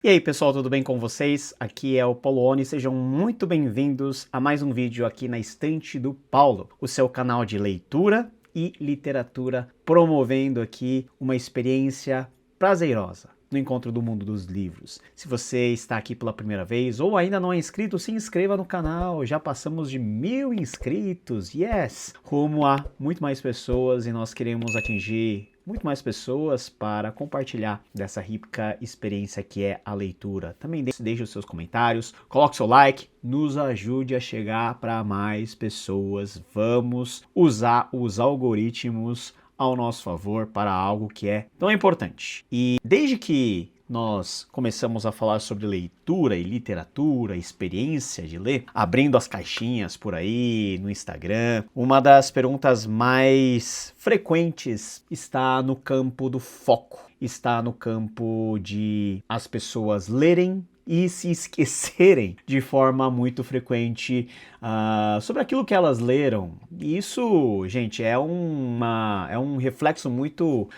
E aí pessoal, tudo bem com vocês? Aqui é o Paulo, sejam muito bem-vindos a mais um vídeo aqui na Estante do Paulo, o seu canal de leitura e literatura, promovendo aqui uma experiência prazerosa no encontro do mundo dos livros. Se você está aqui pela primeira vez ou ainda não é inscrito, se inscreva no canal, já passamos de 1000 inscritos, yes! Rumo a muito mais pessoas e nós queremos atingir muito mais pessoas para compartilhar dessa rica experiência que é a leitura. Também deixe os seus comentários, coloque seu like, nos ajude a chegar para mais pessoas. Vamos usar os algoritmos ao nosso favor para algo que é tão importante. E desde que nós começamos a falar sobre leitura e literatura, experiência de ler, abrindo as caixinhas por aí no Instagram, uma das perguntas mais frequentes está no campo do foco, está no campo de as pessoas lerem e se esquecerem de forma muito frequente sobre aquilo que elas leram. E isso, gente, é um reflexo muito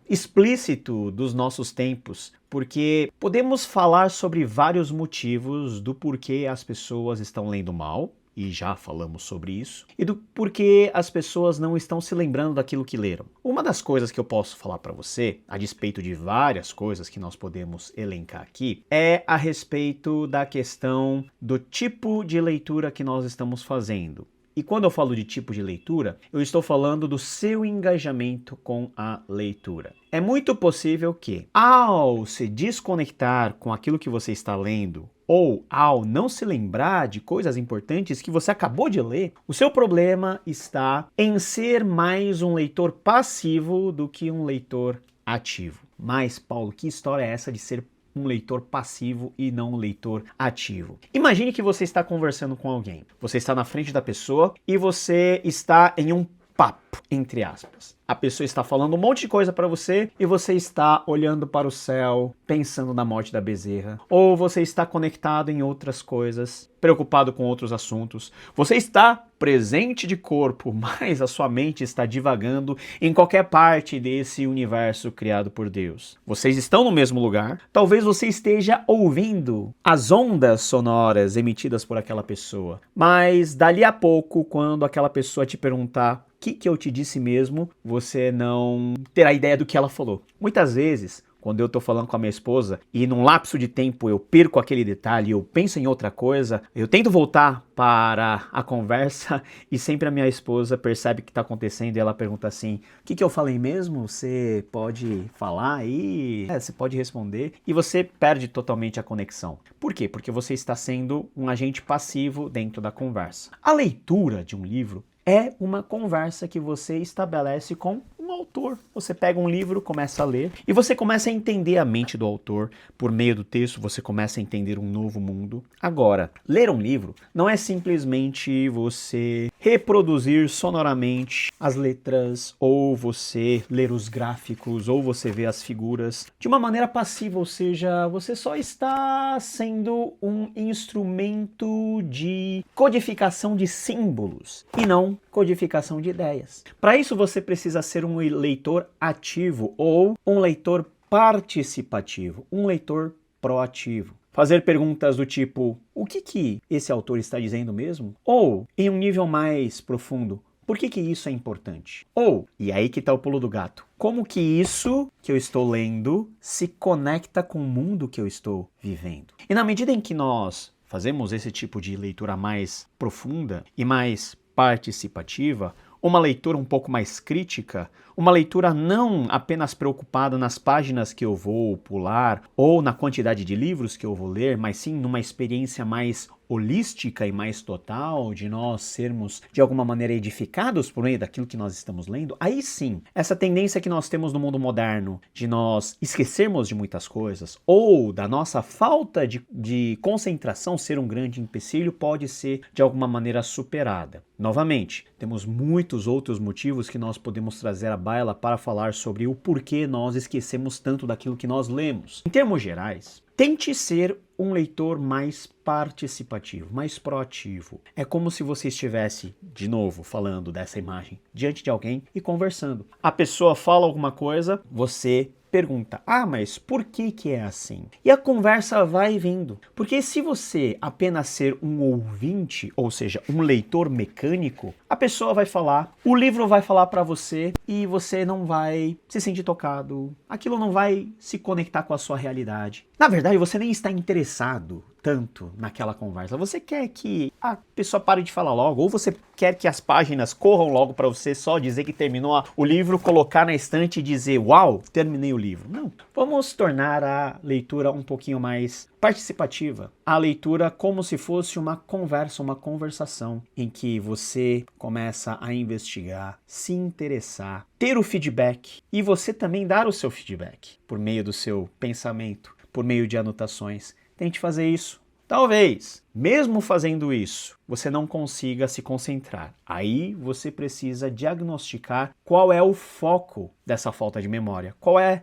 explícito dos nossos tempos, porque podemos falar sobre vários motivos do porquê as pessoas estão lendo mal, e já falamos sobre isso, e do porquê as pessoas não estão se lembrando daquilo que leram. Uma das coisas que eu posso falar para você, a despeito de várias coisas que nós podemos elencar aqui, é a respeito da questão do tipo de leitura que nós estamos fazendo. E quando eu falo de tipo de leitura, eu estou falando do seu engajamento com a leitura. É muito possível que, ao se desconectar com aquilo que você está lendo, ou ao não se lembrar de coisas importantes que você acabou de ler, o seu problema está em ser mais um leitor passivo do que um leitor ativo. Mas, Paulo, que história é essa de ser um leitor passivo e não um leitor ativo? Imagine que você está conversando com alguém. Você está na frente da pessoa e você está em um papo, entre aspas. A pessoa está falando um monte de coisa para você e você está olhando para o céu, pensando na morte da bezerra. Ou você está conectado em outras coisas, preocupado com outros assuntos. Você está presente de corpo, mas a sua mente está divagando em qualquer parte desse universo criado por Deus. Vocês estão no mesmo lugar. Talvez você esteja ouvindo as ondas sonoras emitidas por aquela pessoa. Mas dali a pouco, quando aquela pessoa te perguntar o que eu te disse mesmo, você não terá ideia do que ela falou. Muitas vezes, quando eu estou falando com a minha esposa e num lapso de tempo eu perco aquele detalhe, eu penso em outra coisa, eu tento voltar para a conversa e sempre a minha esposa percebe o que está acontecendo e ela pergunta assim: o que eu falei mesmo? Você pode falar aí? Você pode responder? E você perde totalmente a conexão. Por quê? Porque você está sendo um agente passivo dentro da conversa. A leitura de um livro é uma conversa que você estabelece com um autor. Você pega um livro, começa a ler e você começa a entender a mente do autor. Por meio do texto, você começa a entender um novo mundo. Agora, ler um livro não é simplesmente você reproduzir sonoramente as letras, ou você ler os gráficos, ou você ver as figuras de uma maneira passiva, ou seja, você só está sendo um instrumento de codificação de símbolos e não codificação de ideias. Para isso você precisa ser um leitor ativo ou um leitor participativo, um leitor proativo. Fazer perguntas do tipo: o que esse autor está dizendo mesmo? Ou, em um nível mais profundo, por que isso é importante? Ou, e aí que está o pulo do gato, como que isso que eu estou lendo se conecta com o mundo que eu estou vivendo? E na medida em que nós fazemos esse tipo de leitura mais profunda e mais participativa, uma leitura um pouco mais crítica, uma leitura não apenas preocupada nas páginas que eu vou pular ou na quantidade de livros que eu vou ler, mas sim numa experiência mais holística e mais total, de nós sermos de alguma maneira edificados por meio daquilo que nós estamos lendo. Aí sim, essa tendência que nós temos no mundo moderno de nós esquecermos de muitas coisas ou da nossa falta de concentração ser um grande empecilho pode ser de alguma maneira superada. Novamente, temos muitos outros motivos que nós podemos trazer à baila para falar sobre o porquê nós esquecemos tanto daquilo que nós lemos. Em termos gerais, tente ser um leitor mais participativo, mais proativo. É como se você estivesse, de novo, falando dessa imagem, diante de alguém e conversando. A pessoa fala alguma coisa, você pergunta, mas por que que é assim? E a conversa vai vindo. Porque se você apenas ser um ouvinte, ou seja, um leitor mecânico, a pessoa vai falar, o livro vai falar para você e você não vai se sentir tocado, aquilo não vai se conectar com a sua realidade. Na verdade, você nem está interessado tanto naquela conversa. Você quer que a pessoa pare de falar logo, ou você quer que as páginas corram logo para você só dizer que terminou o livro, colocar na estante e dizer, uau, terminei o livro. Não. Vamos tornar a leitura um pouquinho mais participativa. A leitura como se fosse uma conversa, uma conversação, em que você começa a investigar, se interessar, ter o feedback e você também dar o seu feedback por meio do seu pensamento, por meio de anotações. Tente fazer isso. Talvez, mesmo fazendo isso, você não consiga se concentrar. Aí você precisa diagnosticar qual é o foco dessa falta de memória. Qual é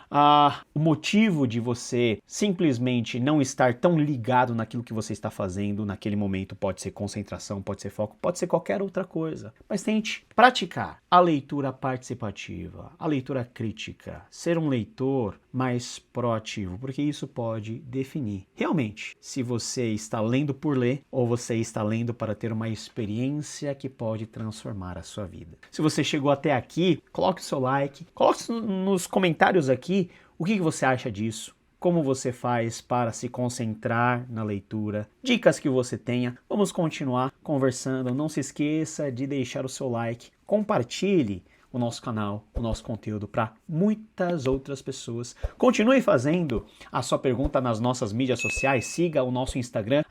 o motivo de você simplesmente não estar tão ligado naquilo que você está fazendo naquele momento. Pode ser concentração, pode ser foco, pode ser qualquer outra coisa. Mas tente praticar a leitura participativa, a leitura crítica, ser um leitor mais proativo, porque isso pode definir realmente se você está lendo por ler ou você está lendo para ter uma experiência que pode transformar a sua vida. Se você chegou até aqui, coloque o seu like, coloque nos comentários aqui o que você acha disso, como você faz para se concentrar na leitura, dicas que você tenha. Vamos continuar conversando. Não se esqueça de deixar o seu like, compartilhe o nosso canal, o nosso conteúdo para muitas outras pessoas. Continue fazendo a sua pergunta nas nossas mídias sociais. Siga o nosso Instagram,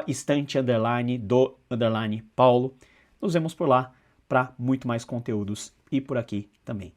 @estante_do_paulo. Nos vemos por lá para muito mais conteúdos e por aqui também.